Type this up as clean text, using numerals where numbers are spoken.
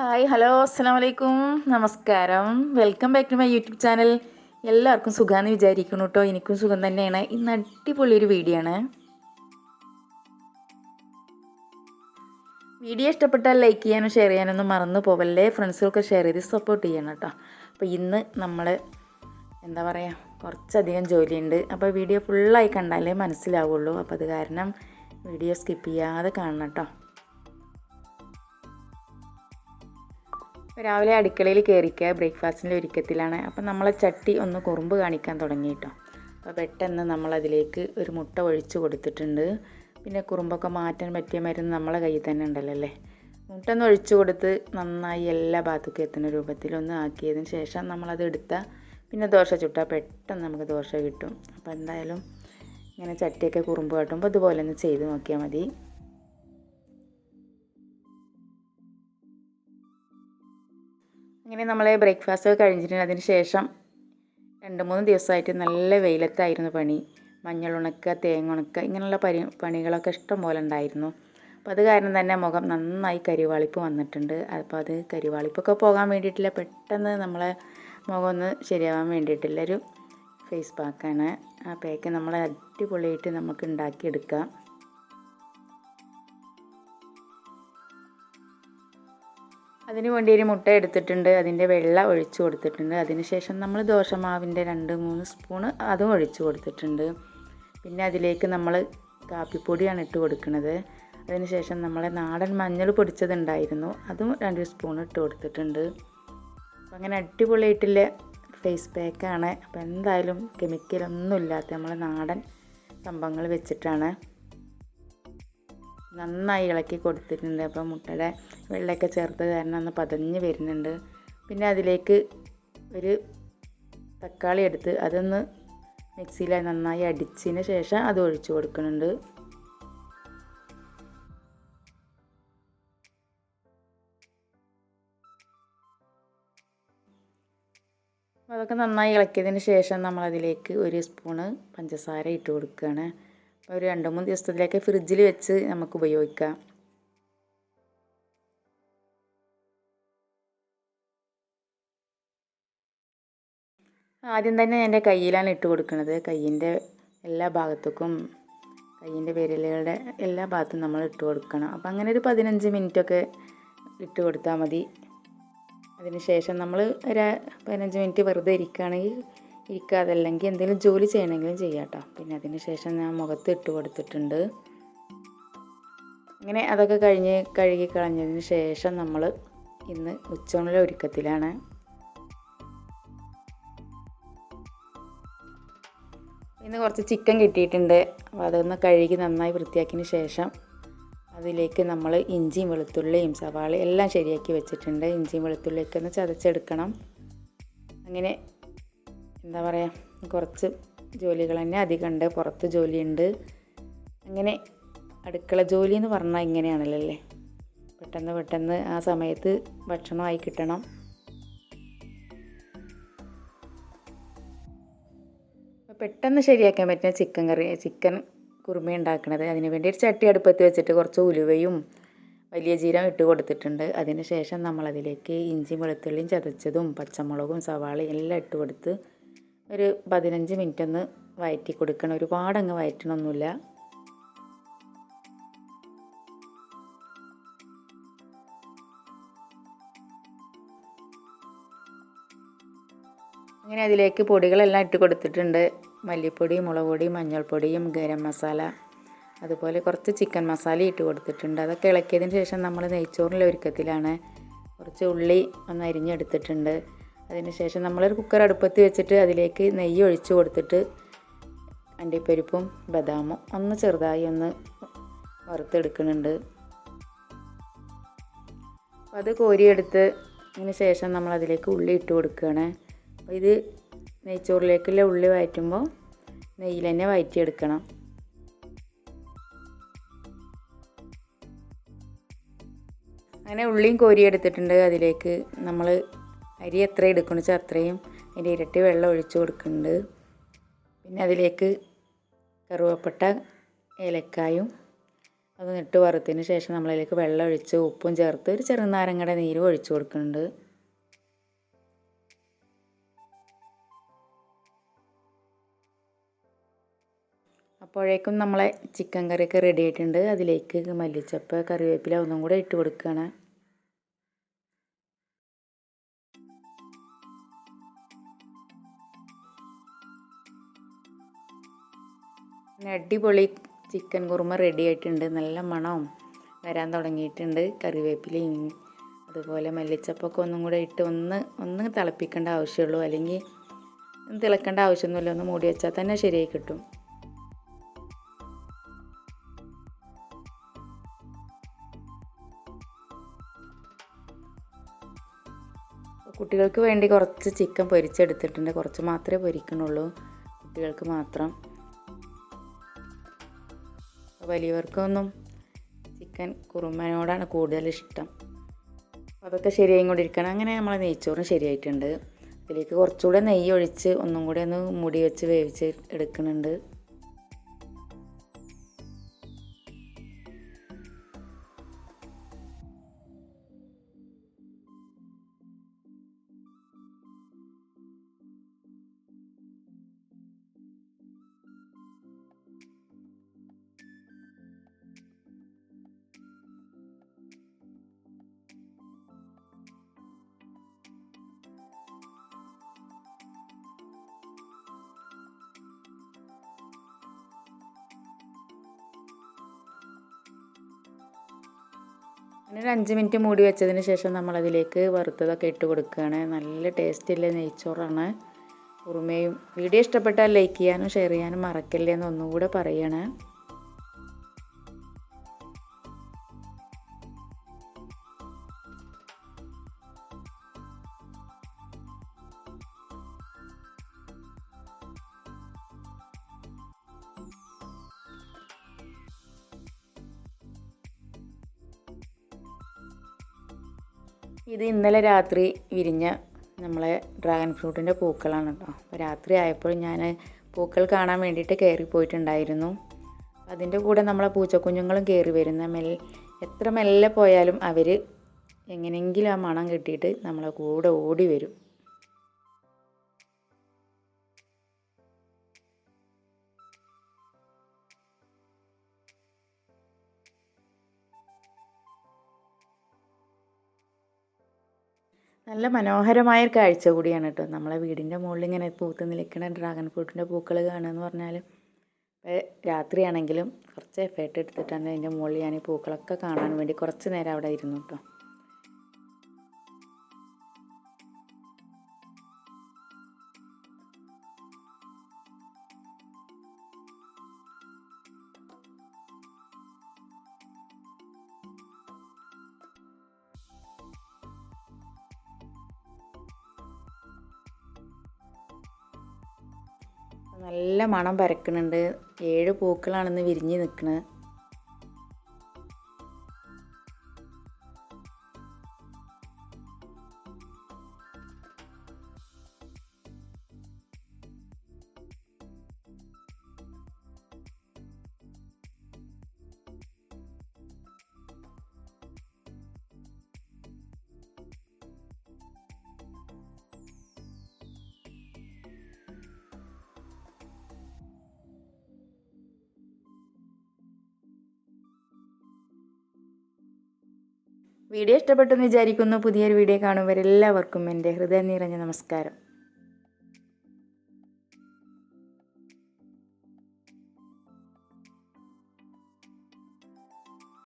Hi hello അസ്സലാമു അലൈക്കും നമസ്കാരം. Welcome back to my YouTube channel. എല്ലാവർക്കും സുഖമാണെന്ന് വിചാരിക്കുന്നു കേട്ടോ. എനിക്കും സുഖം തന്നെയാണ്. ഇന്ന് അടിപൊളിയൊരു വീഡിയോ ആണ്. വീഡിയോ ഇഷ്ടപ്പെട്ടാൽ ലൈക്ക് ചെയ്യാനും ഷെയർ ചെയ്യാനൊന്നും മറന്നു പോവല്ലേ. ഫ്രണ്ട്സുകൾക്ക് ഷെയർ ചെയ്ത് സപ്പോർട്ട് ചെയ്യണം കേട്ടോ. അപ്പോൾ ഇന്ന് നമ്മൾ കുറച്ചധികം ജോലിയുണ്ട്. അപ്പോൾ വീഡിയോ ഫുള്ളായി കണ്ടാലേ മനസ്സിലാവുള്ളൂ. അപ്പോൾ അത് കാരണം വീഡിയോ സ്കിപ്പ് ചെയ്യാതെ കാണണം കേട്ടോ. രാവിലെ അടുക്കളയിൽ കയറിക്കുക ബ്രേക്ക്ഫാസ്റ്റിൻ്റെ ഒരുക്കത്തിലാണ്. അപ്പം നമ്മളെ ചട്ടി ഒന്ന് കുറുമ്പ് കാണിക്കാൻ തുടങ്ങി കേട്ടോ. അപ്പോൾ പെട്ടെന്ന് നമ്മളതിലേക്ക് ഒരു മുട്ട ഒഴിച്ച് കൊടുത്തിട്ടുണ്ട്. പിന്നെ കുറുമ്പൊക്കെ മാറ്റാൻ പറ്റിയ മരുന്ന് നമ്മളെ കയ്യിൽ തന്നെ ഉണ്ടല്ലോ അല്ലേ. മുട്ട ഒന്ന് ഒഴിച്ച് കൊടുത്ത് നന്നായി എല്ലാ ഭാഗത്തേക്കും എത്തുന്ന രൂപത്തിലൊന്ന് ആക്കിയതിന് ശേഷം നമ്മളത് എടുത്താൽ പിന്നെ ദോശ ചുട്ടാൽ പെട്ടെന്ന് നമുക്ക് ദോശ കിട്ടും. അപ്പോൾ എന്തായാലും ഇങ്ങനെ ചട്ടിയൊക്കെ കുറുമ്പ് കാട്ടുമ്പോൾ ഇതുപോലെ ഒന്ന് ചെയ്ത് നോക്കിയാൽ മതി. അങ്ങനെ നമ്മൾ ബ്രേക്ക്ഫാസ്റ്റ് ഒക്കെ കഴിഞ്ഞിട്ടുണ്ട്. അതിന് ശേഷം 2-3 ദിവസമായിട്ട് നല്ല വെയിലത്തായിരുന്നു പണി. മഞ്ഞൾ ഉണക്കുക, തേങ്ങ ഉണക്കുക, ഇങ്ങനെയുള്ള പണികളൊക്കെ ഇഷ്ടം പോലെ ഉണ്ടായിരുന്നു. അപ്പോൾ അത് കാരണം തന്നെ മുഖം നന്നായി കരിവാളിപ്പ് വന്നിട്ടുണ്ട്. അപ്പോൾ അത് കരിവാളിപ്പൊക്കെ പോകാൻ വേണ്ടിയിട്ടില്ല, പെട്ടെന്ന് നമ്മളെ മുഖം ഒന്ന് ശരിയാവാൻ വേണ്ടിയിട്ടുള്ളൊരു ഫേസ് പാക്കാണ്. ആ പാക്ക് നമ്മൾ അടിപൊളിയായിട്ട് നമുക്ക് ഉണ്ടാക്കിയെടുക്കാം. അതിന് വേണ്ടി ഒരു മുട്ട എടുത്തിട്ടുണ്ട്, അതിൻ്റെ വെള്ള ഒഴിച്ച് കൊടുത്തിട്ടുണ്ട്. അതിനുശേഷം നമ്മൾ ദോശമാവിൻ്റെ 2-3 സ്പൂണ് അതും ഒഴിച്ച് കൊടുത്തിട്ടുണ്ട്. പിന്നെ അതിലേക്ക് നമ്മൾ കാപ്പിപ്പൊടിയാണ് ഇട്ട് കൊടുക്കുന്നത്. അതിനുശേഷം നമ്മൾ നാടൻ മഞ്ഞൾ പൊടിച്ചതുണ്ടായിരുന്നു, അതും 2 സ്പൂൺ ഇട്ട് കൊടുത്തിട്ടുണ്ട്. അപ്പം അങ്ങനെ അടിപൊളിയായിട്ടുള്ള ഫേസ് പാക്കാണ്. അപ്പോൾ എന്തായാലും കെമിക്കലൊന്നും ഇല്ലാത്ത നമ്മൾ നാടൻ സംഭവങ്ങൾ വെച്ചിട്ടാണ് നന്നായി ഇളക്കി കൊടുത്തിട്ടുണ്ട്. അപ്പോൾ മുട്ടയുടെ വെള്ളമൊക്കെ ചേർത്ത് കാരണം ഒന്ന് പതഞ്ഞ് വരുന്നുണ്ട്. പിന്നെ അതിലേക്ക് ഒരു തക്കാളി എടുത്ത് അതൊന്ന് മിക്സിയിൽ നന്നായി അടിച്ചതിന് ശേഷം അത് ഒഴിച്ച് കൊടുക്കുന്നുണ്ട്. അതൊക്കെ നന്നായി ഇളക്കിയതിന് ശേഷം നമ്മളതിലേക്ക് 1 സ്പൂണ് പഞ്ചസാര ഇട്ട് കൊടുക്കുകയാണ്. ഒരു 2-3 ദിവസത്തിലേക്ക് ഫ്രിഡ്ജിൽ വെച്ച് നമുക്ക് ഉപയോഗിക്കാം. ആദ്യം തന്നെ എൻ്റെ കയ്യിലാണ് ഇട്ട് കൊടുക്കുന്നത്. കയ്യിൻ്റെ എല്ലാ ഭാഗത്തേക്കും, കയ്യിൻ്റെ വിരലുകളുടെ എല്ലാ ഭാഗത്തും നമ്മൾ ഇട്ട് കൊടുക്കണം. അപ്പം അങ്ങനെ ഒരു 15 മിനിറ്റൊക്കെ ഇട്ട് കൊടുത്താൽ മതി. അതിന് ശേഷം നമ്മൾ ഒരു 15 മിനിറ്റ് വെറുതെ ഇരിക്കുകയാണെങ്കിൽ അതല്ലെങ്കിൽ എന്തെങ്കിലും ജോലി ചെയ്യണമെങ്കിലും ചെയ്യാം കേട്ടോ. പിന്നെ അതിന് ശേഷം ഞാൻ മുഖത്ത് ഇട്ട് കൊടുത്തിട്ടുണ്ട്. അങ്ങനെ അതൊക്കെ കഴുകി കളഞ്ഞതിന് ശേഷം നമ്മൾ ഇന്ന് ഉച്ചയൂണിലെ ഒരുക്കത്തിലാണ്. ഇന്ന് കുറച്ച് ചിക്കൻ കിട്ടിയിട്ടുണ്ട്. അപ്പോൾ അതൊന്ന് കഴുകി നന്നായി വൃത്തിയാക്കിയതിന് ശേഷം അതിലേക്ക് നമ്മൾ ഇഞ്ചിയും വെളുത്തുള്ളിയും സവാളയും എല്ലാം ശരിയാക്കി വെച്ചിട്ടുണ്ട്. ഇഞ്ചിയും വെളുത്തുള്ളിയൊക്കെ ഒന്ന് ചതച്ചെടുക്കണം. അങ്ങനെ കുറച്ച് ജോലികൾ തന്നെ അധികമുണ്ട്, പുറത്ത് ജോലിയുണ്ട്. അങ്ങനെ അടുക്കള ജോലി എന്ന് പറഞ്ഞാൽ ഇങ്ങനെയാണല്ലോ അല്ലേ. പെട്ടെന്ന് ആ സമയത്ത് ഭക്ഷണമായി കിട്ടണം. പെട്ടെന്ന് ശരിയാക്കാൻ പറ്റുന്ന ചിക്കൻ കുറുമ ഉണ്ടാക്കുന്നത്. അതിന് വേണ്ടി ഒരു ചട്ടി അടുപ്പത്ത് വെച്ചിട്ട് കുറച്ച് ഉലുവയും വലിയ ജീരകം ഇട്ട് കൊടുത്തിട്ടുണ്ട്. അതിന് ശേഷം നമ്മളതിലേക്ക് ഇഞ്ചിയും വെളുത്തുള്ളിയും ചതച്ചതും പച്ചമുളകും സവാളയും എല്ലാം ഇട്ട് കൊടുത്ത് ഒരു 15 മിനിറ്റ് ഒന്ന് വഴറ്റി കൊടുക്കണം. ഒരുപാടങ്ങ് വഴറ്റണമൊന്നുമില്ല. അങ്ങനെ അതിലേക്ക് പൊടികളെല്ലാം ഇട്ട് കൊടുത്തിട്ടുണ്ട്. മല്ലിപ്പൊടി, മുളക് പൊടി, മഞ്ഞൾപ്പൊടിയും ഗരം മസാല, അതുപോലെ കുറച്ച് ചിക്കൻ മസാല ഇട്ട് കൊടുത്തിട്ടുണ്ട്. അതൊക്കെ ഇളക്കിയതിന് ശേഷം നമ്മൾ നെയ്ച്ചോറിൻ്റെ ഒരുക്കത്തിലാണ്. കുറച്ച് ഉള്ളി ഒന്ന് അരിഞ്ഞെടുത്തിട്ടുണ്ട്. അതിന് ശേഷം നമ്മളൊരു കുക്കർ അടുപ്പത്ത് വെച്ചിട്ട് അതിലേക്ക് നെയ്യ് ഒഴിച്ച് കൊടുത്തിട്ട് അണ്ടിപ്പരിപ്പും ബദാമും ഒന്ന് ചെറുതായി ഒന്ന് വറുത്തെടുക്കുന്നുണ്ട്. അത് കോരിയെടുത്ത് അതിന് ശേഷം നമ്മളതിലേക്ക് ഉള്ളി ഇട്ട് കൊടുക്കുകയാണ്. അപ്പോൾ ഇത് നെയ്ച്ചോറിലേക്കുള്ള ഉള്ളി വഴറ്റുമ്പോൾ നെയ്യിൽ തന്നെ വഴറ്റിയെടുക്കണം. അങ്ങനെ ഉള്ളിയും കോരിയെടുത്തിട്ടുണ്ട്. അതിലേക്ക് നമ്മൾ അരി എത്ര എടുക്കണമെന്ന് വെച്ചാൽ അത്രയും അതിൻ്റെ ഇരട്ടി വെള്ളം ഒഴിച്ച് കൊടുക്കുന്നുണ്ട്. പിന്നെ അതിലേക്ക് കറുവപ്പട്ട, ഏലക്കായും അത് ഇട്ട് വറുത്തതിന് ശേഷം നമ്മളതിലേക്ക് വെള്ളം ഒഴിച്ച് ഉപ്പും ചേർത്ത് ഒരു ചെറുനാരങ്ങയുടെ നീരും ഒഴിച്ച് കൊടുക്കുന്നുണ്ട്. അപ്പോഴേക്കും നമ്മളെ ചിക്കൻ കറിയൊക്കെ റെഡി ആയിട്ടുണ്ട്. അതിലേക്ക് മല്ലിച്ചപ്പ്, കറിവേപ്പില ഒന്നും കൂടെ ഇട്ട് കൊടുക്കുകയാണ്. അടിപൊളി ചിക്കൻ കുറുമ റെഡി ആയിട്ടുണ്ട്. നല്ല മണവും വരാൻ തുടങ്ങിയിട്ടുണ്ട്. കറിവേപ്പിലയും അതുപോലെ മല്ലിച്ചപ്പൊക്കെ ഒന്നും കൂടെ ഇട്ട് ഒന്ന് തിളപ്പിക്കേണ്ട ആവശ്യമുള്ളൂ. അല്ലെങ്കിൽ തിളക്കേണ്ട ആവശ്യമൊന്നുമില്ല. ഒന്ന് മൂടി വെച്ചാൽ തന്നെ ശരിയായി കിട്ടും. കുട്ടികൾക്ക് വേണ്ടി കുറച്ച് ചിക്കൻ പൊരിച്ചെടുത്തിട്ടുണ്ട്. കുറച്ച് മാത്രമേ പൊരിക്കണുള്ളൂ, കുട്ടികൾക്ക് മാത്രം. വലിയവർക്കൊന്നും ചിക്കൻ കുറുമനോടാണ് കൂടുതൽ ഇഷ്ടം. അതൊക്കെ ശരിയായി കൊണ്ടിരിക്കണം. അങ്ങനെ നമ്മൾ നെയ്ച്ചോറും ശരിയായിട്ടുണ്ട്. അതിലേക്ക് കുറച്ചുകൂടെ നെയ്യ് ഒഴിച്ച് ഒന്നും കൂടെ ഒന്ന് മൂടി വെച്ച് വേവിച്ച് എടുക്കുന്നുണ്ട്. അങ്ങനെ ഒരു 5 മിനിറ്റ് മൂടി വെച്ചതിന് ശേഷം നമ്മളതിലേക്ക് വറുത്തതൊക്കെ ഇട്ട് കൊടുക്കുകയാണ്. നല്ല ടേസ്റ്റുള്ള നെയ്ച്ചോറാണ് കുറുമയും. വീഡിയോ ഇഷ്ടപ്പെട്ടാൽ ലൈക്ക് ചെയ്യാനും ഷെയർ ചെയ്യാനും മറക്കല്ലേ എന്ന് ഒന്നുകൂടെ പറയണേ. ഇത് ഇന്നലെ രാത്രി വിരിഞ്ഞ നമ്മളെ ഡ്രാഗൺ ഫ്രൂട്ടിൻ്റെ പൂക്കളാണ് കേട്ടോ. അപ്പോൾ രാത്രി ആയപ്പോൾ ഞാൻ പൂക്കൾ കാണാൻ വേണ്ടിയിട്ട് കയറി പോയിട്ടുണ്ടായിരുന്നു. അതിൻ്റെ കൂടെ നമ്മളെ പൂച്ചക്കുഞ്ഞുങ്ങളും കയറി വരുന്ന എത്ര മെല്ലെ പോയാലും അവർ എങ്ങനെയെങ്കിലും ആ മണം കിട്ടിയിട്ട് നമ്മളെ കൂടെ ഓടി വരും. നല്ല മനോഹരമായ ഒരു കാഴ്ച കൂടിയാണ് കേട്ടോ. നമ്മളെ വീടിൻ്റെ മുകളിൽ ഇങ്ങനെ പൂത്ത് നിൽക്കുന്ന ഡ്രാഗൺ ഫ്രൂട്ടിൻ്റെ പൂക്കൾ കാണുക എന്ന് പറഞ്ഞാൽ രാത്രിയാണെങ്കിലും കുറച്ച് എഫേർട്ട് എടുത്തിട്ടാണ് അതിൻ്റെ മുകളിൽ ഞാൻ ഈ പൂക്കളൊക്കെ കാണാൻ വേണ്ടി കുറച്ച് നേരം അവിടെ ഇരുന്നു കേട്ടോ. നല്ല മണം പരക്കുന്നുണ്ട്. 7 പൂക്കളാണെന്ന് വിരിഞ്ഞ് നിൽക്കുന്നത്. വീഡിയോ ഇഷ്ടപ്പെട്ടെന്ന് വിചാരിക്കുന്നു. പുതിയൊരു വീഡിയോ കാണുമ്പോൾ എല്ലാവർക്കും എൻ്റെ ഹൃദയം നിറഞ്ഞ നമസ്കാരം.